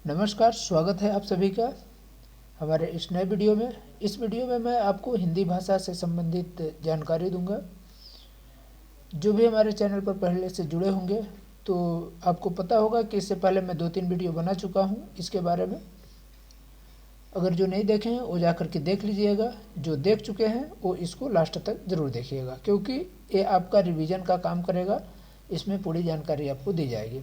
नमस्कार, स्वागत है आप सभी का हमारे इस नए वीडियो में। इस वीडियो में मैं आपको हिंदी भाषा से संबंधित जानकारी दूंगा। जो भी हमारे चैनल पर पहले से जुड़े होंगे तो आपको पता होगा कि इससे पहले मैं 2-3 वीडियो बना चुका हूं इसके बारे में। अगर जो नहीं देखे हैं वो जा कर के देख लीजिएगा, जो देख चुके हैं वो इसको लास्ट तक ज़रूर देखिएगा, क्योंकि ये आपका रिवीजन का काम करेगा। इसमें पूरी जानकारी आपको दी जाएगी।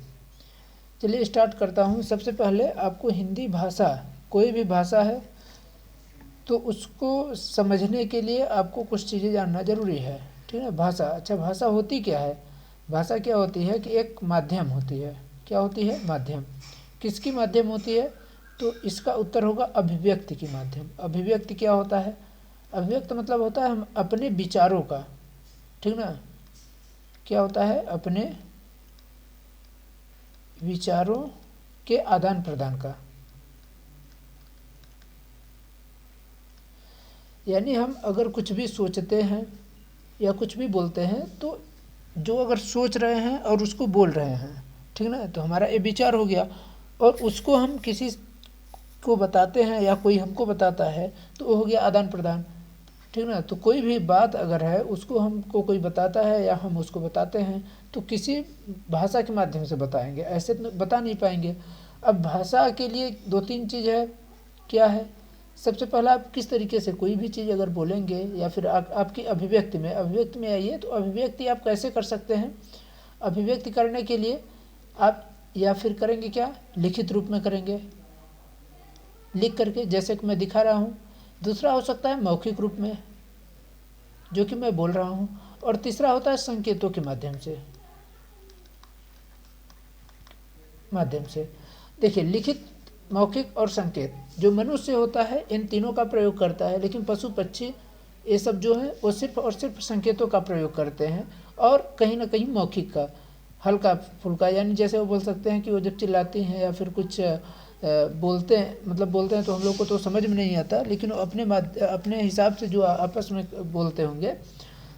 चलिए स्टार्ट करता हूँ। सबसे पहले आपको हिंदी भाषा, कोई भी भाषा है तो उसको समझने के लिए आपको कुछ चीज़ें जानना ज़रूरी है, ठीक है। भाषा, अच्छा भाषा होती क्या है? भाषा क्या होती है कि एक माध्यम होती है। क्या होती है? माध्यम। किसकी माध्यम होती है? तो इसका उत्तर होगा अभिव्यक्ति की माध्यम। अभिव्यक्ति क्या होता है? अभिव्यक्त मतलब होता है हम अपने विचारों का, ठीक ना। क्या होता है? अपने विचारों के आदान प्रदान का। यानी हम अगर कुछ भी सोचते हैं या कुछ भी बोलते हैं तो जो अगर सोच रहे हैं और उसको बोल रहे हैं, ठीक ना, तो हमारा ये विचार हो गया। और उसको हम किसी को बताते हैं या कोई हमको बताता है तो वो हो गया आदान प्रदान, ठीक ना। तो कोई भी बात अगर है उसको हमको कोई बताता है या हम उसको बताते हैं तो किसी भाषा के माध्यम से बताएंगे, ऐसे तो बता नहीं पाएंगे। अब भाषा के लिए 2-3 चीज़ है। क्या है? सबसे पहला, आप किस तरीके से कोई भी चीज़ अगर बोलेंगे या फिर आपकी अभिव्यक्ति में आइए तो अभिव्यक्ति आप कैसे कर सकते हैं? अभिव्यक्ति करने के लिए आप या फिर करेंगे क्या, लिखित रूप में करेंगे, लिख करके, जैसे कि मैं दिखा रहा हूँ। दूसरा हो सकता है मौखिक रूप में, जो कि मैं बोल रहा हूँ। और तीसरा होता है संकेतों के माध्यम से। देखिए, लिखित, मौखिक और संकेत। जो मनुष्य होता है इन तीनों का प्रयोग करता है, लेकिन पशु पक्षी ये सब जो है वो सिर्फ और सिर्फ संकेतों का प्रयोग करते हैं और कहीं ना कहीं मौखिक का, हल्का फुल्का। यानी जैसे वो बोल सकते हैं कि वो जब चिल्लाती हैं या फिर कुछ बोलते हैं, मतलब बोलते हैं तो हम लोग को तो समझ में नहीं आता, लेकिन वो अपने हिसाब से जो आपस में बोलते होंगे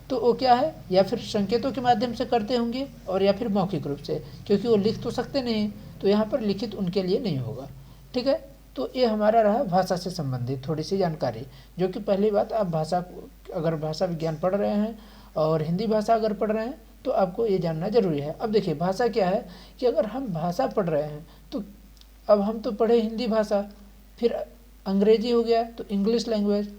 तो वो क्या है, या फिर संकेतों के माध्यम से करते होंगे और या फिर मौखिक रूप से, क्योंकि वो लिख तो सकते नहीं, तो यहाँ पर लिखित उनके लिए नहीं होगा, ठीक है। तो ये हमारा रहा भाषा से संबंधित थोड़ी सी जानकारी। जो कि पहली बात, आप भाषा, अगर भाषा विज्ञान पढ़ रहे हैं और हिंदी भाषा अगर पढ़ रहे हैं तो आपको ये जानना ज़रूरी है। अब देखिए, भाषा क्या है कि अगर हम भाषा पढ़ रहे हैं तो अब हम तो पढ़े हिंदी भाषा, फिर अंग्रेजी हो गया तो इंग्लिश लैंग्वेज,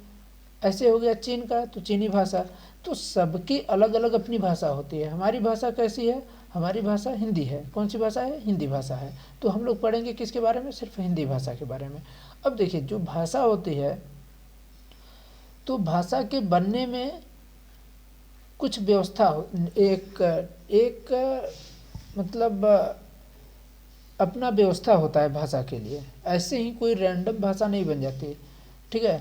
ऐसे हो गया चीन का तो चीनी भाषा। तो सबकी अलग अलग अपनी भाषा होती है। हमारी भाषा कैसी है? हमारी भाषा हिंदी है। कौन सी भाषा है? हिंदी भाषा है। तो हम लोग पढ़ेंगे किसके बारे में? सिर्फ हिंदी भाषा के बारे में। अब देखिए, जो भाषा होती है तो भाषा के बनने में कुछ व्यवस्था हो, एक एक मतलब अपना व्यवस्था होता है भाषा के लिए। ऐसे ही कोई रैंडम भाषा नहीं बन जाती, ठीक है।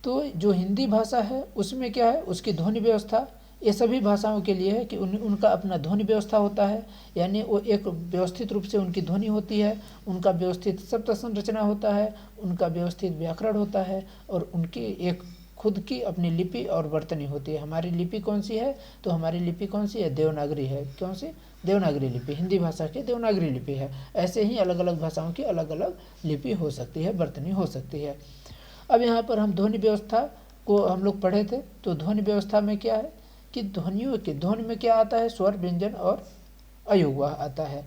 तो जो हिंदी भाषा है उसमें क्या है, उसकी ध्वनि व्यवस्था, ये सभी भाषाओं के लिए है कि उनका अपना ध्वनि व्यवस्था होता है। यानी वो एक व्यवस्थित रूप से उनकी ध्वनि होती है, उनका व्यवस्थित शब्द संरचना होता है, उनका व्यवस्थित व्याकरण होता है और उनकी एक खुद की अपनी लिपि और वर्तनी होती है। हमारी लिपि कौन सी है? तो हमारी लिपि कौन सी है? देवनागरी है। कौन सी? देवनागरी लिपि। हिंदी भाषा की देवनागरी लिपि है। ऐसे ही अलग अलग भाषाओं की अलग अलग लिपि हो सकती है, वर्तनी हो सकती है। अब यहाँ पर हम ध्वनि व्यवस्था को हम लोग पढ़े थे, तो ध्वनि व्यवस्था में क्या है कि ध्वनि में क्या आता है? स्वर, व्यंजन और अयोगवाह आता है।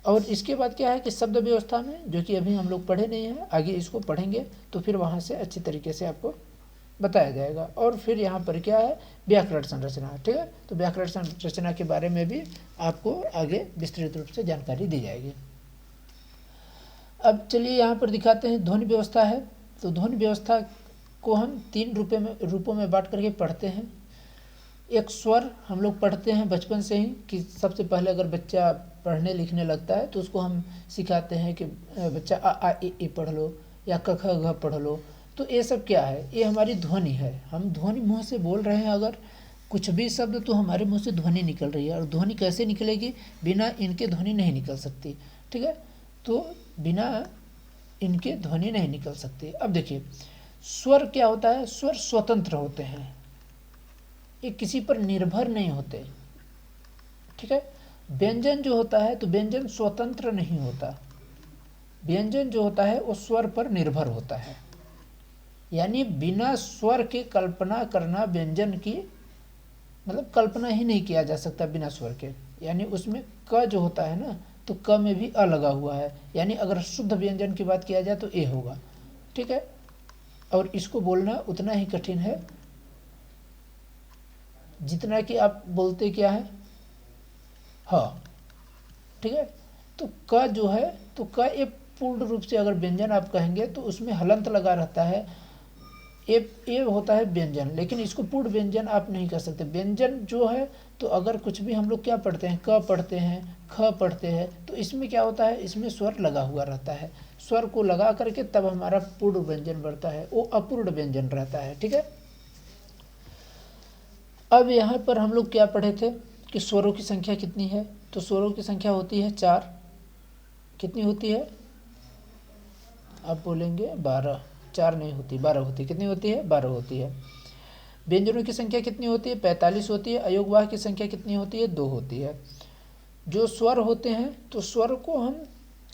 और इसके बाद क्या है कि शब्द व्यवस्था में, जो कि अभी हम लोग पढ़े नहीं हैं, आगे इसको पढ़ेंगे तो फिर वहाँ से अच्छी तरीके से आपको बताया जाएगा। और फिर यहाँ पर क्या है? व्याकरण संरचना, ठीक है। तो व्याकरण संरचना के बारे में भी आपको आगे विस्तृत रूप से जानकारी दी जाएगी। अब चलिए यहाँ पर दिखाते हैं ध्वनि व्यवस्था है। तो ध्वनि व्यवस्था को हम 3 रूपों में बांट करके पढ़ते हैं। एक स्वर हम लोग पढ़ते हैं बचपन से ही, कि सबसे पहले अगर बच्चा पढ़ने लिखने लगता है तो उसको हम सिखाते हैं कि बच्चा आ आ इ ई पढ़ लो या क ख घ पढ़ लो। तो ये सब क्या है? ये हमारी ध्वनि है। हम ध्वनि मुँह से बोल रहे हैं अगर कुछ भी शब्द, तो हमारे मुँह से ध्वनि निकल रही है। और ध्वनि कैसे निकलेगी? बिना इनके ध्वनि नहीं निकल सकती, ठीक है। तो बिना इनके ध्वनि नहीं निकल सकती। अब देखिए, स्वर क्या होता है? स्वर स्वतंत्र होते हैं, ये किसी पर निर्भर नहीं होते, ठीक है। व्यंजन जो होता है तो व्यंजन स्वतंत्र नहीं होता। व्यंजन जो होता है वो स्वर पर निर्भर होता है, यानी बिना स्वर के कल्पना करना व्यंजन की मतलब कल्पना ही नहीं किया जा सकता बिना स्वर के। यानी उसमें क जो होता है ना, तो क में भी अ लगा हुआ है, यानी अगर शुद्ध व्यंजन की बात किया जाए तो ए होगा, ठीक है। और इसको बोलना उतना ही कठिन है जितना कि आप बोलते क्या है हाँ, ठीक है। तो क जो है, तो क एक पूर्ण रूप से अगर व्यंजन आप कहेंगे तो उसमें हलंत लगा रहता है, ये होता है व्यंजन, लेकिन इसको पूर्ण व्यंजन आप नहीं कर सकते। व्यंजन जो है तो अगर कुछ भी हम लोग क्या पढ़ते हैं, क पढ़ते हैं, ख पढ़ते हैं, तो इसमें क्या होता है, इसमें स्वर लगा हुआ रहता है। स्वर को लगा करके तब हमारा पूर्ण व्यंजन बढ़ता है, वो अपूर्ण व्यंजन रहता है, ठीक है। अब यहाँ पर हम लोग क्या पढ़े थे कि स्वरों की संख्या कितनी है, तो स्वरों की संख्या होती है 4। कितनी होती है, आप बोलेंगे 12, 4 नहीं होती, 12 होती है। कितनी होती है, 12 होती है। व्यंजनों की संख्या कितनी होती है, 45 होती है। अयोगवाह की संख्या कितनी होती है, 2 होती है। जो स्वर होते हैं तो स्वर को हम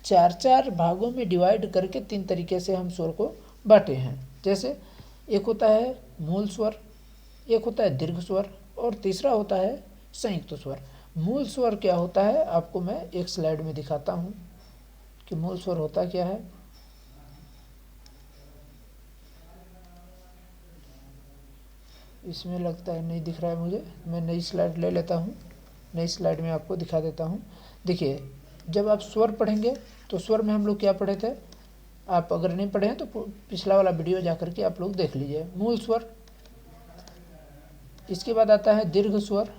4-4 भागों में डिवाइड करके 3 तरीके से हम स्वर को बांटे हैं। जैसे एक होता है मूल स्वर, एक होता है दीर्घ स्वर, और तीसरा होता है संयुक्त स्वर। मूल स्वर क्या होता है, आपको मैं एक स्लाइड में दिखाता हूँ कि मूल स्वर होता क्या है। इसमें लगता है नहीं दिख रहा है मुझे, मैं नई स्लाइड ले लेता हूँ, नई स्लाइड में आपको दिखा देता हूँ। देखिए, जब आप स्वर पढ़ेंगे तो स्वर में हम लोग क्या पढ़े थे, आप अगर नहीं पढ़े हैं तो पिछला वाला वीडियो जा करके आप लोग देख लीजिए। मूल स्वर, इसके बाद आता है दीर्घ स्वर,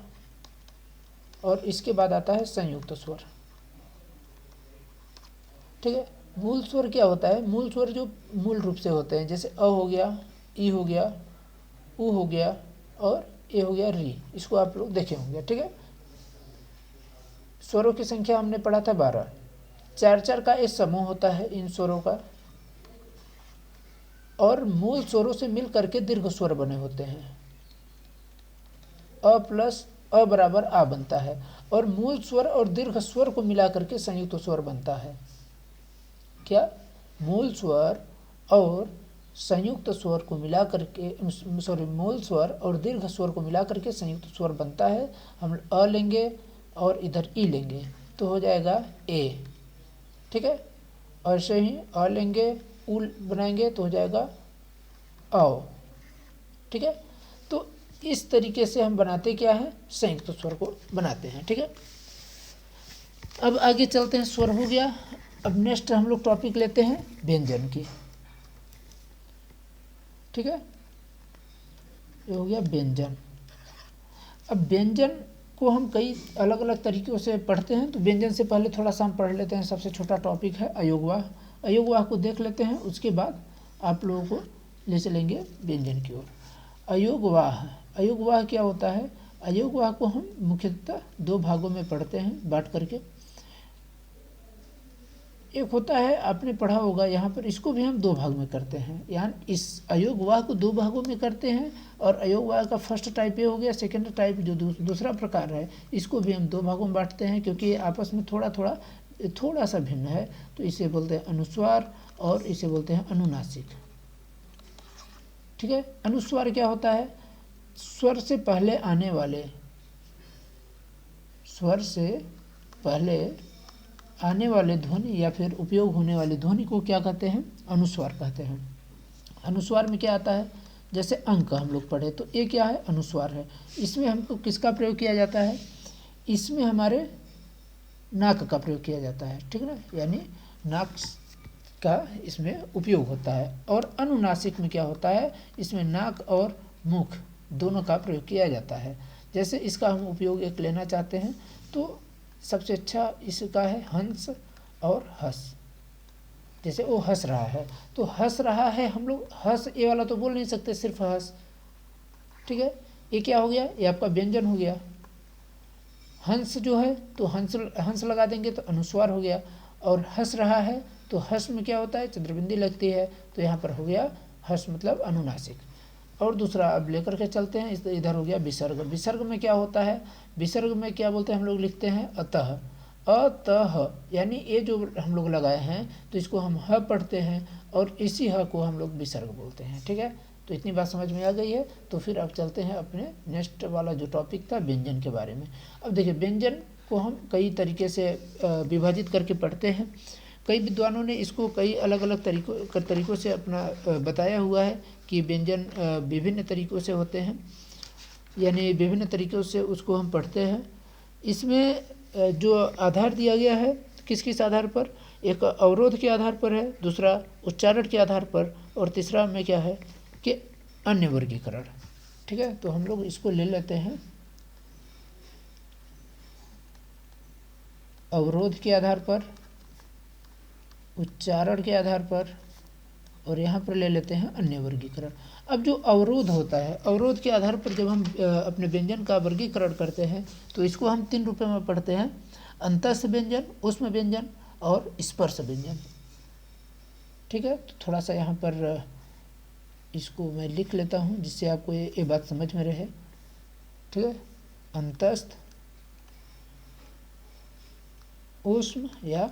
और इसके बाद आता है संयुक्त स्वर, ठीक है। मूल स्वर क्या होता है, मूल स्वर जो मूल रूप से होते हैं, जैसे अ हो गया, ई हो गया, उ हो गया, और ए हो गया री, इसको आप लोग देखे होंगे, ठीक है। स्वरों की संख्या हमने पढ़ा था 12। 4-4 का एक समूह होता है इन स्वरों का, और मूल स्वरों से मिल करके दीर्घ स्वर बने होते हैं। अ प्लस अ बराबर आ बनता है, और मूल स्वर और दीर्घ स्वर को मिला करके संयुक्त स्वर बनता है। क्या, मूल स्वर और संयुक्त स्वर को मिला करके, सॉरी, मूल स्वर और दीर्घ स्वर को मिला करके संयुक्त स्वर बनता है। हम अ लेंगे और इधर ई लेंगे तो हो जाएगा ए, ठीक है। और ऐसे ही अ लेंगे, उ बनाएंगे तो हो जाएगा आओ, ठीक है। तो इस तरीके से हम बनाते क्या है, संयुक्त स्वर को बनाते हैं, ठीक है। अब आगे चलते हैं, स्वर हो गया। अब नेक्स्ट हम लोग टॉपिक लेते हैं व्यंजन की, ठीक है। ये हो गया व्यंजन। अब व्यंजन को हम कई अलग अलग तरीक़ों से पढ़ते हैं, तो व्यंजन से पहले थोड़ा सा हम पढ़ लेते हैं। सबसे छोटा टॉपिक है अयोगवाह। अयोगवाह को देख लेते हैं, उसके बाद आप लोगों को ले चलेंगे व्यंजन की ओर। अयोगवाह, अयोगवाह क्या होता है, अयोगवाह को हम मुख्यतः 2 भागों में पढ़ते हैं बांट करके। एक होता है, आपने पढ़ा होगा यहाँ पर, इसको भी हम 2 भाग में करते हैं, यानी इस अयोगवाह को 2 भागों में करते हैं। और अयोगवाह का फर्स्ट टाइप ये हो गया, सेकंड टाइप जो दूसरा प्रकार है, इसको भी हम 2 भागों में बांटते हैं, क्योंकि ये आपस में थोड़ा सा भिन्न है। तो इसे बोलते हैं अनुस्वार और इसे बोलते हैं अनुनासिक, ठीक है। अनुस्वार क्या होता है, स्वर से पहले आने वाले, स्वर से पहले आने वाले ध्वनि या फिर उपयोग होने वाली ध्वनि को क्या कहते हैं, अनुस्वार कहते हैं। अनुस्वार में क्या आता है, जैसे अंक हम लोग पढ़े, तो ये क्या है, अनुस्वार है। इसमें हमको किसका प्रयोग किया जाता है, इसमें हमारे नाक का प्रयोग किया जाता है, ठीक ना, यानी नाक का इसमें उपयोग होता है। और अनुनासिक में क्या होता है, इसमें नाक और मुख दोनों का प्रयोग किया जाता है। जैसे इसका हम उपयोग एक लेना चाहते हैं, तो सबसे अच्छा इसका है हंस और हस। जैसे वो हंस रहा है, तो हंस रहा है, हम लोग हंस ये वाला तो बोल नहीं सकते, सिर्फ हंस, ठीक है। ये क्या हो गया, ये आपका व्यंजन हो गया। हंस जो है तो हंस लगा देंगे तो अनुस्वार हो गया। और हंस रहा है तो हंस में क्या होता है, चंद्रबिंदी लगती है, तो यहाँ पर हो गया हंस मतलब अनुनासिक। और दूसरा अब लेकर के चलते हैं, इधर हो गया विसर्ग। विसर्ग में क्या होता है, विसर्ग में क्या बोलते हैं हम लोग लिखते हैं अतः। अतः यानी ये जो हम लोग लगाए हैं तो इसको हम ह पढ़ते हैं और इसी ह को हम लोग विसर्ग बोलते हैं। ठीक है, तो इतनी बात समझ में आ गई है। तो फिर अब चलते हैं अपने नेक्स्ट वाला जो टॉपिक था व्यंजन के बारे में। अब देखिए व्यंजन को हम कई तरीके से विभाजित करके पढ़ते हैं। कई विद्वानों ने इसको कई अलग अलग तरीकों से अपना बताया हुआ है कि व्यंजन विभिन्न तरीक़ों से होते हैं, यानी विभिन्न तरीक़ों से उसको हम पढ़ते हैं। इसमें जो आधार दिया गया है किस किस आधार पर, एक अवरोध के आधार पर है, दूसरा उच्चारण के आधार पर, और तीसरा में क्या है कि अन्य वर्गीकरण। ठीक है, तो हम लोग इसको ले लेते हैं अवरोध के आधार पर, उच्चारण के आधार पर, और यहाँ पर ले लेते हैं अन्य वर्गीकरण। अब जो अवरोध होता है, अवरोध के आधार पर जब हम अपने व्यंजन का वर्गीकरण करते हैं तो इसको हम 3 रूपों में पढ़ते हैं, अंतस्थ व्यंजन, ऊष्म व्यंजन और स्पर्श व्यंजन। ठीक है, तो थोड़ा सा यहाँ पर इसको मैं लिख लेता हूँ जिससे आपको ये बात समझ में रहे। ठीक है, अंतस्थ, ऊष्म या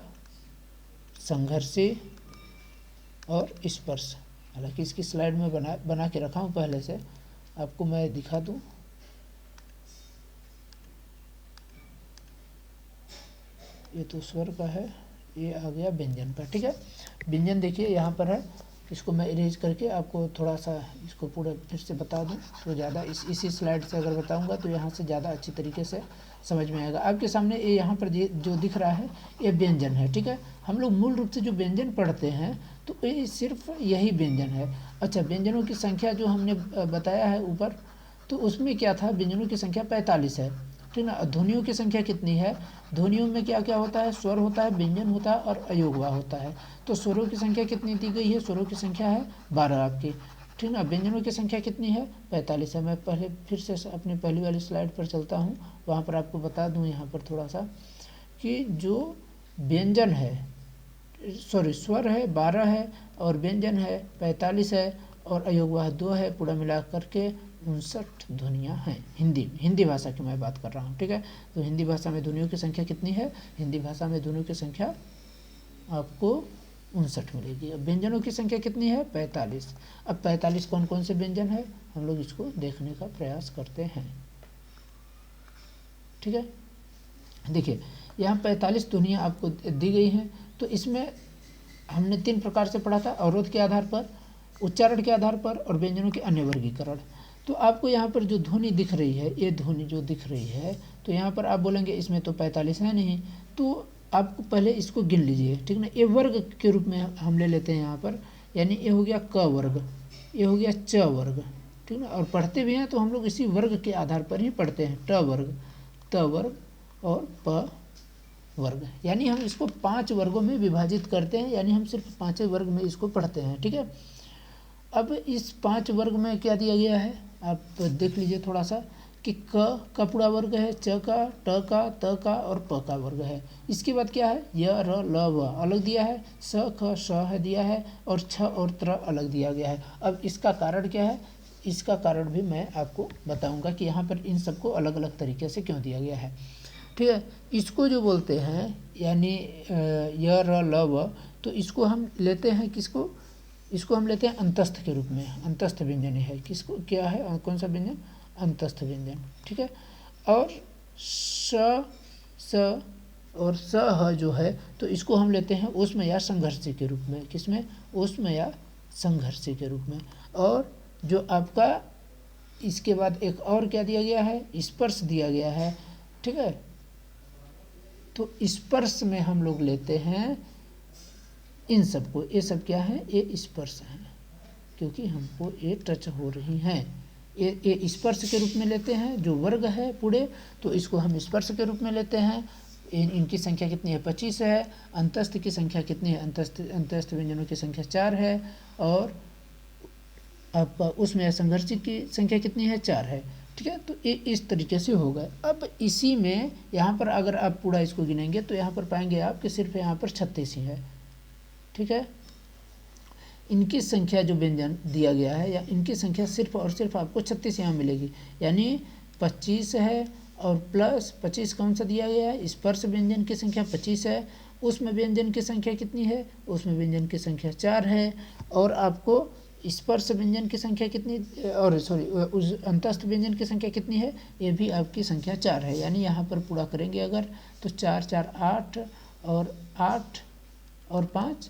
संघर्षी और स्पर्श। हालांकि इसकी स्लाइड में बना के रखा हूँ पहले से, आपको मैं दिखा दूँ। ये तो स्वर का है, ये आ गया व्यंजन का। ठीक है, व्यंजन देखिए यहाँ पर है, इसको मैं इरेज करके आपको थोड़ा सा इसको पूरा फिर से बता दूं तो ज़्यादा इसी स्लाइड से अगर बताऊंगा तो यहाँ से ज़्यादा अच्छी तरीके से समझ में आएगा। आपके सामने ये यहाँ पर जो दिख रहा है ये व्यंजन है। ठीक है, हम लोग मूल रूप से जो व्यंजन पढ़ते हैं तो ये सिर्फ यही व्यंजन है। अच्छा, व्यंजनों की संख्या जो हमने बताया है ऊपर, तो उसमें क्या था, व्यंजनों की संख्या 45 है। ठीक ना, ध्वनियों की संख्या कितनी है, ध्वनियों में क्या क्या होता है, स्वर होता है, व्यंजन होता है और अयोगवा होता है। तो स्वरों की संख्या कितनी दी गई है, स्वरों की संख्या है 12 आपकी। ठीक ना, व्यंजनों की संख्या कितनी है, 45 है। मैं पहले फिर से अपनी पहली वाली स्लाइड पर चलता हूँ, वहाँ पर आपको बता दूँ यहाँ पर थोड़ा सा कि जो व्यंजन है, सॉरी स्वर है 12 है और व्यंजन है 45 है और अयोगवाह 2 है, पूरा मिला करके 59 ध्वनियाँ हैं। हिंदी भाषा की मैं बात कर रहा हूँ। ठीक है, तो हिंदी भाषा में ध्वनियों की संख्या कितनी है, हिंदी भाषा में ध्वनियों की संख्या आपको 59 मिलेगी। अब व्यंजनों की संख्या कितनी है, 45। अब 45 कौन कौन से व्यंजन है, हम लोग इसको देखने का प्रयास करते हैं। ठीक है, देखिए यहाँ 45 ध्वनियाँ आपको दी गई हैं। तो इसमें हमने 3 प्रकार से पढ़ा था, अवरोध के आधार पर, उच्चारण के आधार पर और व्यंजनों के अन्य वर्गीकरण। तो आपको यहाँ पर जो ध्वनि दिख रही है, ये ध्वनि जो दिख रही है, तो यहाँ पर आप बोलेंगे इसमें तो 45 है नहीं, तो आपको पहले इसको गिन लीजिए। ठीक ना, ये वर्ग के रूप में हम ले लेते हैं यहाँ पर, यानी ये हो गया क वर्ग, ये हो गया च वर्ग। ठीक ना, और पढ़ते भी हैं तो हम लोग इसी वर्ग के आधार पर ही पढ़ते हैं, ट वर्ग, त वर्ग और प वर्ग। यानी हम इसको 5 वर्गों में विभाजित करते हैं, यानी हम सिर्फ 5 वर्ग में इसको पढ़ते हैं। ठीक है, अब इस 5 वर्ग में क्या दिया गया है आप देख लीजिए थोड़ा सा कि क का पूरा वर्ग है, च का, ट का, त का और प का वर्ग है। इसके बाद क्या है, य र ल व अलग दिया है, स ख श है दिया है और छ और त्र अलग दिया गया है। अब इसका कारण क्या है, इसका कारण भी मैं आपको बताऊंगा कि यहाँ पर इन सबको अलग अलग तरीके से क्यों दिया गया है। ठीक है, इसको जो बोलते हैं यानी य र ल व, तो इसको हम लेते हैं किसको, इसको हम लेते हैं अंतस्थ के रूप में, अंतस्थ व्यंजन है। किसको क्या है, कौन सा व्यंजन, अंतस्थ व्यंजन। ठीक है, और स स और स ह जो है तो इसको हम लेते हैं ऊष्म या संघर्षी के रूप में। किसमें, ऊष्म या संघर्षी के रूप में। और जो आपका इसके बाद एक और क्या दिया गया है, स्पर्श दिया गया है। ठीक है, तो स्पर्श में हम लोग लेते हैं इन सबको, ये सब क्या है, ये स्पर्श हैं, क्योंकि हमको ये टच हो रही हैं, ये स्पर्श के रूप में लेते हैं। जो वर्ग है पूरे, तो इसको हम स्पर्श के रूप में लेते हैं। इनकी संख्या कितनी है, 25 है। अंतस्थ की संख्या कितनी है, अंतस्थ व्यंजनों की संख्या 4 है। और आपका उसमें संघर्षी की संख्या कितनी है, 4 है। ठीक है, तो ये इस तरीके से हो गए। अब इसी में यहाँ पर अगर आप पूरा इसको गिनेंगे तो यहाँ पर पाएंगे आप कि सिर्फ यहाँ पर 36 ही है। ठीक है, इनकी संख्या जो व्यंजन दिया गया है या इनकी संख्या सिर्फ और सिर्फ आपको 36 यहाँ मिलेगी, यानी 25 है और प्लस 25 कौन सा दिया गया है, स्पर्श व्यंजन की संख्या 25 है, उसमें व्यंजन की संख्या कितनी है, उसमें व्यंजन की संख्या 4 है, और आपको स्पर्श व्यंजन की संख्या कितनी, और सॉरी उस अंतस्थ व्यंजन की संख्या कितनी है, ये भी आपकी संख्या 4 है। यानी यहाँ पर पूरा करेंगे अगर तो 4 4 8 और 8 और 5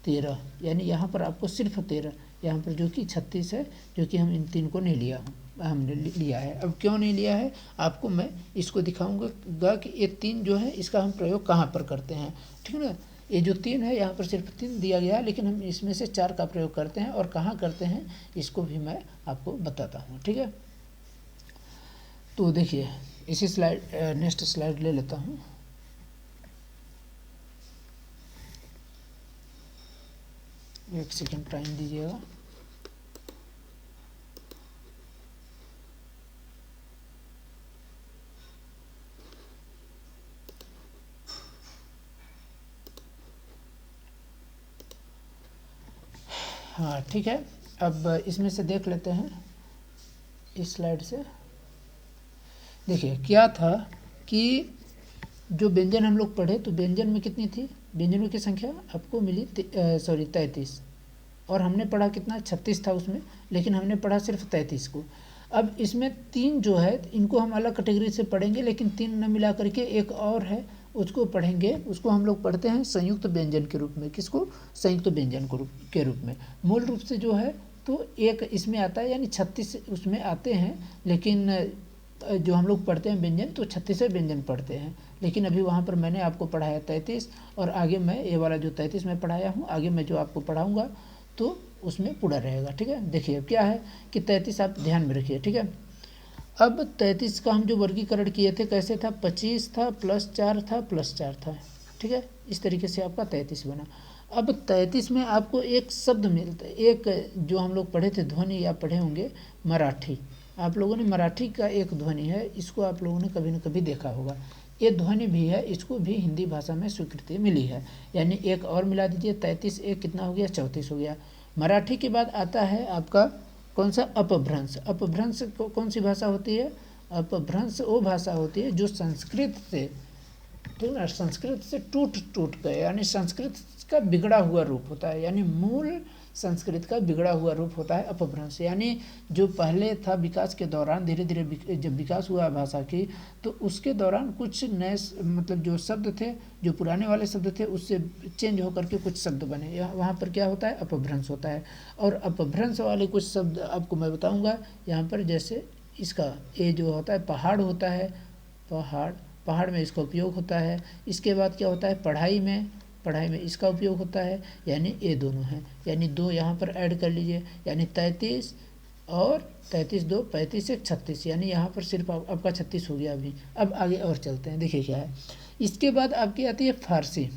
13, यानी यहाँ पर आपको सिर्फ 13, यहाँ पर जो कि 36 है, जो कि हम इन तीन को नहीं लिया हूँ, हमने लिया है। अब क्यों नहीं लिया है आपको मैं इसको दिखाऊंगा कि ये 3 जो है इसका हम प्रयोग कहाँ पर करते हैं, ठीक है ना। ये जो 3 है यहाँ पर सिर्फ 3 दिया गया है, लेकिन हम इसमें से 4 का प्रयोग करते हैं, और कहाँ करते हैं इसको भी मैं आपको बताता हूँ, ठीक है। तो देखिए इसी स्लाइड, नेक्स्ट स्लाइड ले लेता हूँ। एक सेकंड टाइम दीजिएगा। हाँ ठीक है, अब इसमें से देख लेते हैं इस स्लाइड से। देखिए क्या था कि जो व्यंजन हम लोग पढ़े, तो व्यंजन में कितनी थी, व्यंजनों की संख्या आपको मिली 33, और हमने पढ़ा कितना 36 था उसमें, लेकिन हमने पढ़ा सिर्फ 33 को। अब इसमें 3 जो है इनको हम अलग कैटेगरी से पढ़ेंगे, लेकिन 3 न मिला करके एक और है उसको पढ़ेंगे, उसको हम लोग पढ़ते हैं संयुक्त व्यंजन के रूप में। किसको, संयुक्त व्यंजन के रूप में। मूल रूप से जो है तो एक इसमें आता है, यानी 36 उसमें आते हैं, लेकिन जो हम लोग पढ़ते हैं व्यंजन तो 36 व्यंजन पढ़ते हैं, लेकिन अभी वहाँ पर मैंने आपको पढ़ाया 33, और आगे मैं ये वाला जो 33 मैं पढ़ाया हूँ, आगे मैं जो आपको पढ़ाऊँगा तो उसमें पूरा रहेगा, ठीक है। देखिए क्या है कि 33 आप ध्यान में रखिए, ठीक है। अब 33 का हम जो वर्गीकरण किए थे कैसे था, 25 था प्लस 4 था प्लस 4 था, ठीक है। इस तरीके से आपका 33 बना। अब 33 में आपको एक शब्द मिलता है, एक जो हम लोग पढ़े थे ध्वनि, या पढ़े होंगे मराठी, आप लोगों ने मराठी का एक ध्वनि है, इसको आप लोगों ने कभी न कभी देखा होगा। ये ध्वनि भी है, इसको भी हिंदी भाषा में स्वीकृति मिली है, यानी एक और मिला दीजिए, 33 एक कितना हो गया, 34 हो गया। मराठी के बाद आता है आपका कौन सा, अपभ्रंश। अपभ्रंश कौन सी भाषा होती है, अपभ्रंश वो भाषा होती है जो संस्कृत से, ठीक है, संस्कृत से टूट गए, यानी संस्कृत का बिगड़ा हुआ रूप होता है, यानी मूल संस्कृत का बिगड़ा हुआ रूप होता है अपभ्रंश। यानी जो पहले था विकास के दौरान, धीरे धीरे जब विकास हुआ भाषा की, तो उसके दौरान कुछ नए मतलब जो शब्द थे, जो पुराने वाले शब्द थे उससे चेंज होकर के कुछ शब्द बने, वहाँ पर क्या होता है, अपभ्रंश होता है। और अपभ्रंश वाले कुछ शब्द आपको मैं बताऊँगा यहाँ पर, जैसे इसका ये जो होता है पहाड़ होता है, पहाड़ में इसका उपयोग होता है। इसके बाद क्या होता है, पढ़ाई में इसका उपयोग होता है, यानी ये दोनों हैं, यानी 2 यहाँ पर ऐड कर लीजिए, यानी 33 और 33 2 35 1 36, यानी यहाँ पर सिर्फ आपका 36 हो गया अभी। अब आगे और चलते हैं, देखिए क्या है। इसके बाद आपकी आती है फारसी।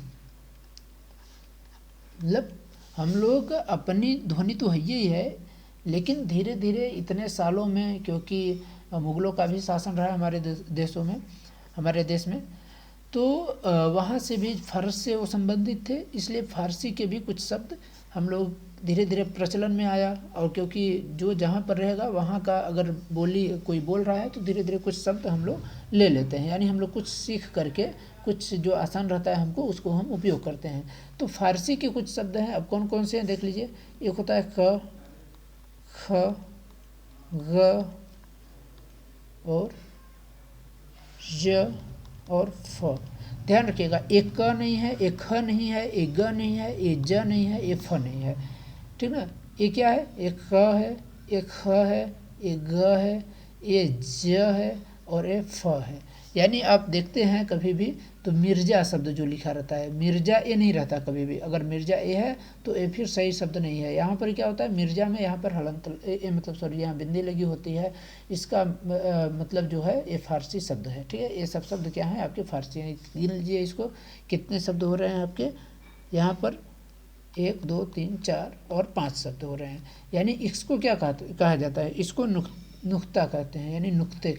मतलब हम लोग अपनी ध्वनि तो है ही है, लेकिन धीरे धीरे इतने सालों में, क्योंकि मुग़लों का भी शासन रहा है हमारे देशों में, हमारे देश में, तो वहाँ से भी फ़ारस से वो संबंधित थे, इसलिए फ़ारसी के भी कुछ शब्द हम लोग धीरे धीरे प्रचलन में आया। और क्योंकि जो जहाँ पर रहेगा वहाँ का अगर बोली कोई बोल रहा है, तो धीरे धीरे कुछ शब्द हम लोग ले लेते हैं, यानी हम लोग कुछ सीख करके कुछ जो आसान रहता है हमको, उसको हम उपयोग करते हैं। तो फ़ारसी के कुछ शब्द हैं, अब कौन कौन से हैं देख लीजिए। एक होता है क, ख, ग और ज और फ। ध्यान रखिएगा, एक क नहीं है, एक ख नहीं है, एक ग नहीं है, एक ज नहीं है, एक फ नहीं है, ठीक ना। ये क्या है, एक ख है, एक ख है, एक ग है, ये ज है और ये फ है। यानी आप देखते हैं कभी भी तो मिर्जा शब्द जो लिखा रहता है, मिर्जा ए नहीं रहता कभी भी। अगर मिर्जा ए है तो ये फिर सही शब्द नहीं है। यहाँ पर क्या होता है, मिर्जा में यहाँ पर हलंत मतलब सॉरी यहाँ बिंदी लगी होती है, इसका मतलब जो है ये फारसी शब्द है, ठीक है। ये सब शब्द क्या है आपके फारसी हैं। गिन लीजिए इसको, कितने शब्द हो रहे हैं आपके यहाँ पर, 1 2 3 4 और 5 शब्द हो रहे हैं। यानी इसको क्या कहा जाता है, इसको नुक्ता कहते हैं, यानी नुक्ते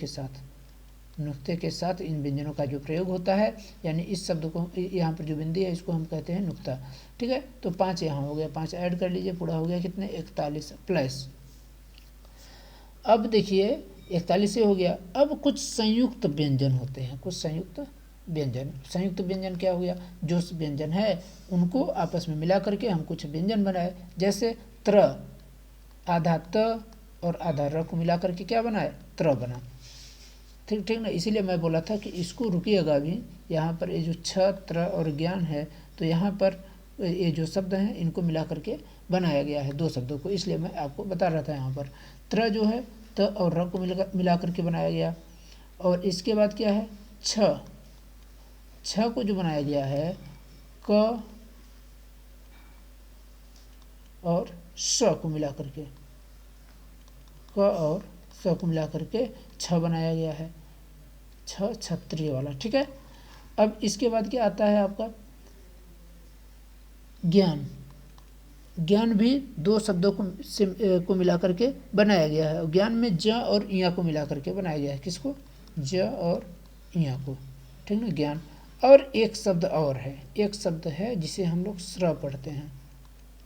के साथ इन व्यंजनों का जो प्रयोग होता है, यानी इस शब्द को यहाँ पर जो बिंदी है इसको हम कहते हैं नुक्ता, ठीक है। तो 5 यहाँ हो गया, 5 ऐड कर लीजिए, पूरा हो गया कितने, 41 प्लस। अब देखिए 41 से हो गया। अब कुछ संयुक्त व्यंजन होते हैं, कुछ संयुक्त व्यंजन। संयुक्त व्यंजन क्या हो गया, जो व्यंजन है उनको आपस में मिला करके हम कुछ व्यंजन बनाए। जैसे त्र, आधा त और आधा र को मिला करके क्या बनाए, त्र बना। ठीक ठीक ना। इसीलिए मैं बोला था कि इसको रुकिएगा भी, यहाँ पर ये जो छ, त्र और ज्ञान है, तो यहाँ पर ये जो शब्द हैं इनको मिला करके बनाया गया है, दो शब्दों को, इसलिए मैं आपको बता रहा था। यहाँ पर त्र जो है त और र को मिला करके बनाया गया। और इसके बाद क्या है, छ, छ को जो बनाया गया है क और स को मिला करके, क और स को मिला करके छ बनाया गया है, छ क्षत्रिय वाला। ठीक है। अब इसके बाद क्या आता है आपका ज्ञान। ज्ञान भी दो शब्दों को मिला करके बनाया गया है। ज्ञान में ज और इया को मिला करके बनाया गया है। किसको, ज और इया को। ठीक ना, ज्ञान। और एक शब्द और है, एक शब्द है जिसे हम लोग स्र पढ़ते हैं।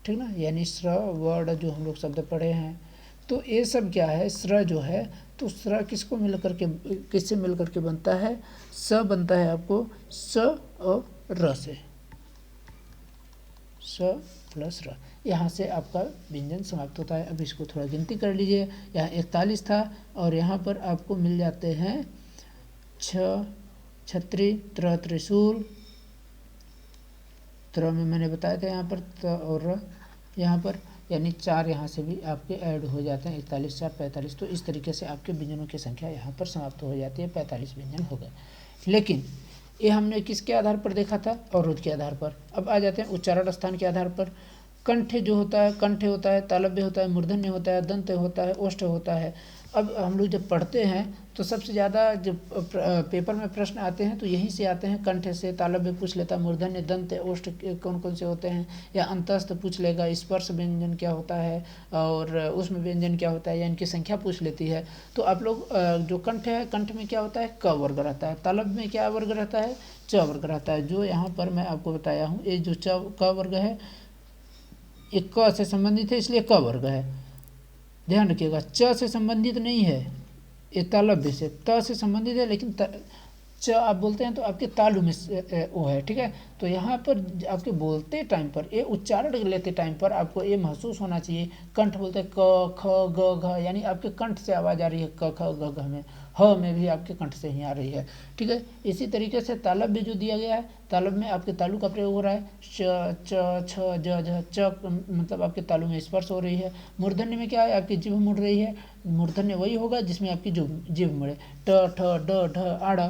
ठीक ना, यानी स्र वर्ड जो हम लोग शब्द पढ़े हैं, तो ये सब क्या है, स्र जो है, तो स्र किसको मिल करके, किससे मिल करके बनता है, स बनता है आपको स और र से, स प्लस र। यहाँ से आपका व्यंजन समाप्त होता है। अब इसको थोड़ा गिनती कर लीजिए। यहाँ 41 था और यहाँ पर आपको मिल जाते हैं छ, छत्री, त्र, त्रिशूल, त्र में मैंने बताया था यहाँ पर त और र, यहाँ पर यानी 4 यहाँ से भी आपके ऐड हो जाते हैं, 41 4 45। तो इस तरीके से आपके व्यंजनों की संख्या यहाँ पर समाप्त हो जाती है, 45 व्यंजन हो गए। लेकिन ये हमने किसके आधार पर देखा था, अवरोध के आधार पर। अब आ जाते हैं उच्चारण स्थान के आधार पर। कंठ जो होता है, कंठ होता है, तालव्य होता है, मूर्धन्य होता है, दंत होता है, ओष्ठ होता है। अब हम लोग जब पढ़ते हैं तो सबसे ज़्यादा जब पेपर में प्रश्न आते हैं तो यहीं से आते हैं, कंठ से। तालव्य पूछ लेता है, मूर्धन्य, दंत, ओष्ठ कौन कौन से होते हैं, या अंतस्थ पूछ लेगा, स्पर्श व्यंजन क्या होता है और उसमें व्यंजन क्या होता है, या इनकी संख्या पूछ लेती है। तो आप लोग जो कंठ है, कंठ में क्या होता है, क वर्ग रहता है। तालव्य में क्या वर्ग रहता है, च वर्ग रहता है। जो यहाँ पर मैं आपको बताया हूँ, ये जो क वर्ग है, ये क से संबंधित है इसलिए क वर्ग है, ध्यान रखिएगा। च से संबंधित नहीं है, ये तालव्य से, त से संबंधित है, लेकिन च आप बोलते हैं तो आपके तालु में वो है। ठीक है। तो यहाँ पर आपके बोलते टाइम पर, ये उच्चारण लेते टाइम पर आपको ये महसूस होना चाहिए, कंठ बोलते हैं क ख ग घ, यानी आपके कंठ से आवाज़ आ रही है क ख ग घ में, ह में भी आपके कंठ से ही आ रही है। ठीक है। इसी तरीके से तालव्य जो दिया गया है, तालव्य में आपके तालु का प्रयोग हो रहा है, च च छ ज झ, च मतलब आपके तालु में स्पर्श हो रही है। मूर्धन्य में क्या है, आपकी जीभ मुड़ रही है। मूर्धन्य वही होगा जिसमें आपकी जो जीभ मुड़े, ट ठ ड ढ आड़,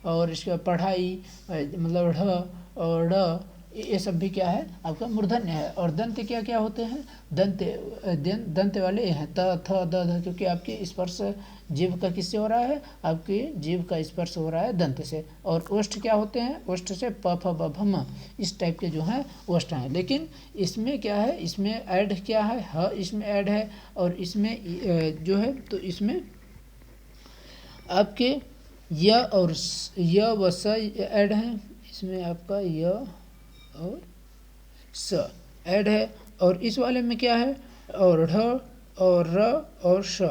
और इसके बाद पढ़ाई मतलब ढ और ड, ये सब भी क्या है, आपका मूर्धन्य है। और दंत क्या क्या होते हैं, दंत वाले हैं त थ द ध, क्योंकि आपके स्पर्श जीभ का किससे हो रहा है, आपके जीभ का स्पर्श हो रहा है दंत से। और ओष्ठ क्या होते हैं, ओष्ठ से प फ ब भ म, इस टाइप के जो हैं ओष्ठ हैं। लेकिन इसमें क्या है, इसमें ऐड क्या है, ह इसमें ऐड है, और इसमें जो है तो इसमें आपके य और य व स ऐड है, इसमें आपका य और स ऐड है। और इस वाले में क्या है, और ढ और र और श,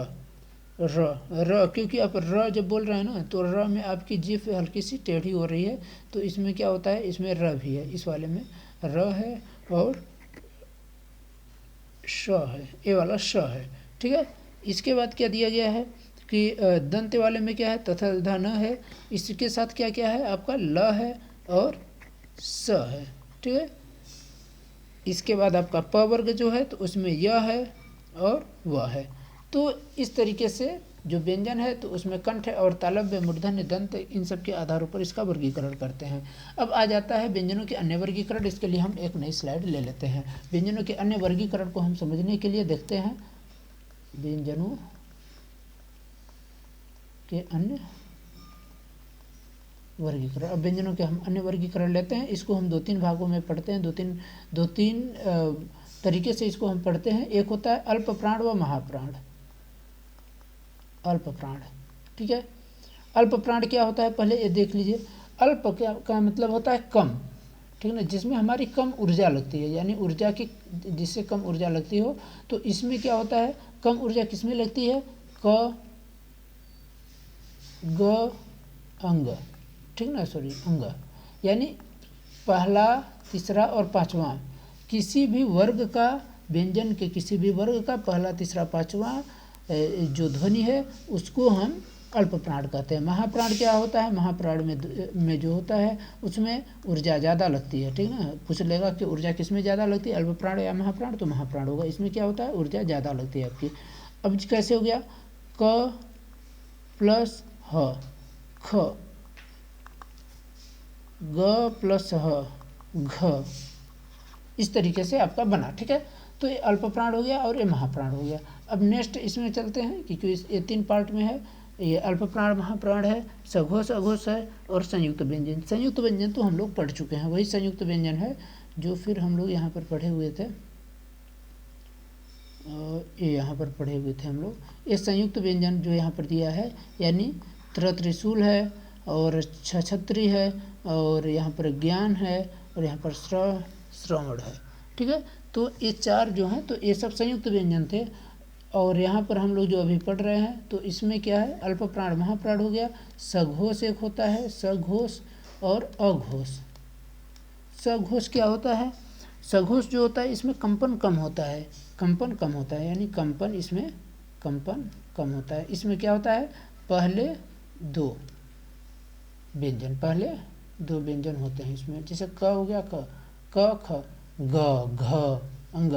र, क्योंकि आप र जब बोल रहे हैं ना, तो र में आपकी जीभ हल्की सी टेढ़ी हो रही है, तो इसमें क्या होता है, इसमें र भी है, इस वाले में र है और श है, ये वाला श है। ठीक है। इसके बाद क्या दिया गया है कि दंत वाले में क्या है, तथा ध न है, इसके साथ क्या क्या है, आपका ल है और स है। ठीक है। इसके बाद आपका प वर्ग जो है, तो उसमें य है और व है। तो इस तरीके से जो व्यंजन है, तो उसमें कंठ और तालव्य, मूर्धन्य, दंत, इन सब के आधारों पर इसका वर्गीकरण करते हैं। अब आ जाता है व्यंजनों के अन्य वर्गीकरण। इसके लिए हम एक नई स्लाइड ले लेते हैं। व्यंजनों के अन्य वर्गीकरण को हम समझने के लिए देखते हैं व्यंजनों के अन्य वर्गीकरण। अब व्यंजनों के हम अन्य वर्गीकरण लेते हैं। इसको हम 2-3 भागों में पढ़ते हैं, दो तीन तरीके से इसको हम पढ़ते हैं। एक होता है अल्प प्राण व महाप्राण। अल्प प्राण, ठीक है। अल्प प्राण क्या होता है, पहले ये देख लीजिए। अल्प का मतलब होता है कम, ठीक है ना, जिसमें हमारी कम ऊर्जा लगती है, यानी ऊर्जा की, जिससे कम ऊर्जा लगती हो। तो इसमें क्या होता है, कम ऊर्जा किसमें लगती है, क, ग अंग, ठीक ना, सॉरी अंग, यानी पहला, तीसरा और पांचवा किसी भी वर्ग का, व्यंजन के किसी भी वर्ग का पहला, तीसरा, पांचवा जो ध्वनि है उसको हम अल्प प्राण कहते हैं। महाप्राण क्या होता है, महाप्राण में जो होता है उसमें ऊर्जा ज़्यादा लगती है, ठीक ना। पूछ लेगा कि ऊर्जा किस में ज़्यादा लगती है, अल्प प्राण या महाप्राण, तो महाप्राण होगा। इसमें क्या होता है, ऊर्जा ज़्यादा लगती है आपकी। अब कैसे हो गया, क प्लस ह, ख, ग प्लस ह, घ, इस तरीके से आपका बना, ठीक है। तो ये अल्प प्राण हो गया और ये महाप्राण हो गया। अब नेक्स्ट इसमें चलते हैं, क्योंकि ये 3 पार्ट में है। ये अल्प प्राण, महाप्राण है, सघोष, अघोष है और संयुक्त व्यंजन। संयुक्त व्यंजन तो हम लोग पढ़ चुके हैं, वही संयुक्त व्यंजन है जो फिर हम लोग यहाँ पर पढ़े हुए थे, ये यहाँ पर पढ़े हुए थे हम लोग। ये संयुक्त व्यंजन जो यहाँ पर दिया है, यानी त्रिशूल है और छछत्री है और यहाँ पर ज्ञान है और यहाँ पर श्रवण है, ठीक है। तो ये 4 जो हैं, तो ये सब संयुक्त व्यंजन थे। और यहाँ पर हम लोग जो अभी पढ़ रहे हैं, तो इसमें क्या है, अल्प प्राण, महाप्राण हो गया। सघोष एक होता है, सघोष और अघोष। सघोष क्या होता है, सघोष जो होता है इसमें कंपन कम होता है, कंपन कम होता है, यानी कंपन इसमें कंपन कम होता है। इसमें क्या होता है, पहले 2 व्यंजन, पहले 2 व्यंजन होते हैं इसमें। जैसे क हो गया, क, ख, ग, घ, अंग,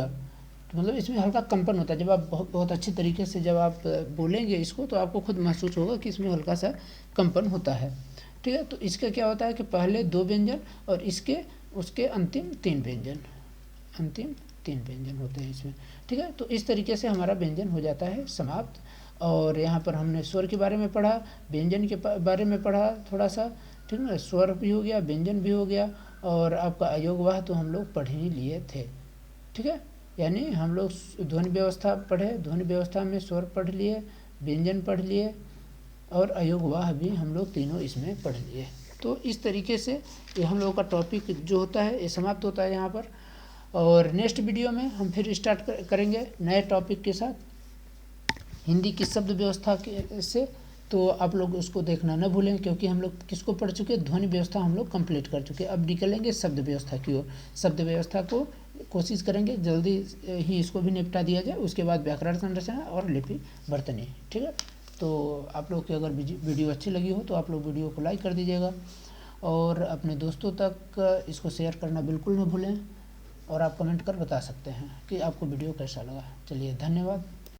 तो मतलब इसमें हल्का कंपन होता है। जब आप बहुत अच्छी तरीके से जब आप बोलेंगे इसको, तो आपको खुद महसूस होगा कि इसमें हल्का सा कंपन होता है, ठीक है। तो इसका क्या होता है कि पहले 2 व्यंजन और उसके अंतिम 3 व्यंजन, अंतिम 3 व्यंजन होते हैं इसमें, ठीक है। तो इस तरीके से हमारा व्यंजन हो जाता है समाप्त। और यहाँ पर हमने स्वर के बारे में पढ़ा, व्यंजन के बारे में पढ़ा थोड़ा सा, ठीक है। स्वर भी हो गया, व्यंजन भी हो गया, और आपका अयोगवाह तो हम लोग पढ़ ही लिए थे, ठीक है। यानी हम लोग ध्वनि व्यवस्था पढ़े, ध्वनि व्यवस्था में स्वर पढ़ लिए, व्यंजन पढ़ लिए और अयोगवाह भी हम लोग तीनों इसमें पढ़ लिए। तो इस तरीके से ये हम लोगों का टॉपिक जो होता है ये समाप्त होता है यहाँ पर। और नेक्स्ट वीडियो में हम फिर स्टार्ट करेंगे नए टॉपिक के साथ, हिंदी की शब्द व्यवस्था से। तो आप लोग उसको देखना न भूलें, क्योंकि हम लोग किसको पढ़ चुके, ध्वनि व्यवस्था हम लोग कंप्लीट कर चुके। अब निकलेंगे शब्द व्यवस्था की ओर। शब्द व्यवस्था को कोशिश करेंगे जल्दी ही इसको भी निपटा दिया जाए, उसके बाद व्याकरण संरचना और लिपि वर्तनी, ठीक है। तो आप लोग की अगर वीडियो अच्छी लगी हो तो आप लोग वीडियो को लाइक कर दीजिएगा और अपने दोस्तों तक इसको शेयर करना बिल्कुल न भूलें। और आप कमेंट कर बता सकते हैं कि आपको वीडियो कैसा लगा। चलिए, धन्यवाद।